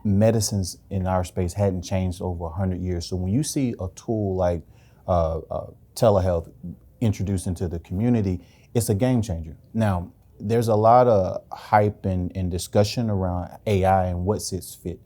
medicines in our space hadn't changed over 100 years. So when you see a tool like telehealth introduced into the community, it's a game changer. Now, there's a lot of hype and discussion around AI and what's its fit.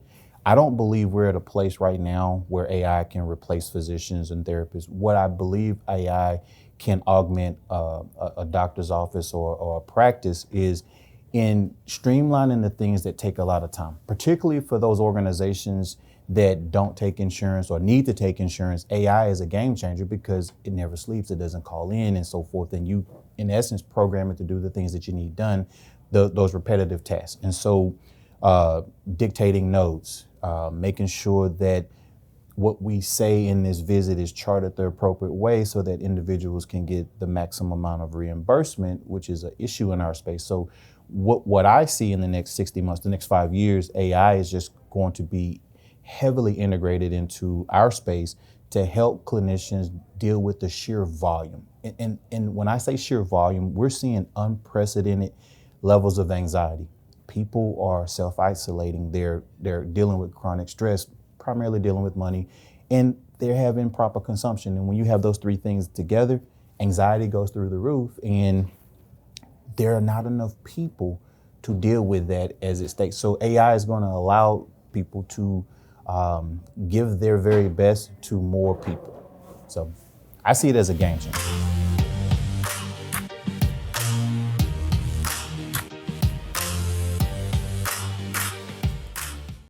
I don't believe we're at a place right now where AI can replace physicians and therapists. What I believe AI can augment a doctor's office or a practice is in streamlining the things that take a lot of time, particularly for those organizations that don't take insurance or need to take insurance. AI is a game changer because it never sleeps, it doesn't call in and so forth. And you, in essence, program it to do the things that you need done, those repetitive tasks. And so dictating notes, making sure that what we say in this visit is charted the appropriate way so that individuals can get the maximum amount of reimbursement, which is an issue in our space. So what I see in the next 60 months, the next 5 years, AI is just going to be heavily integrated into our space to help clinicians deal with the sheer volume. And when I say sheer volume, we're seeing unprecedented levels of anxiety. People are self-isolating. They're dealing with chronic stress, primarily dealing with money, and they're having proper consumption. And when you have those three things together, anxiety goes through the roof, and there are not enough people to deal with that as it states. So AI is going to allow people to give their very best to more people. So I see it as a game changer.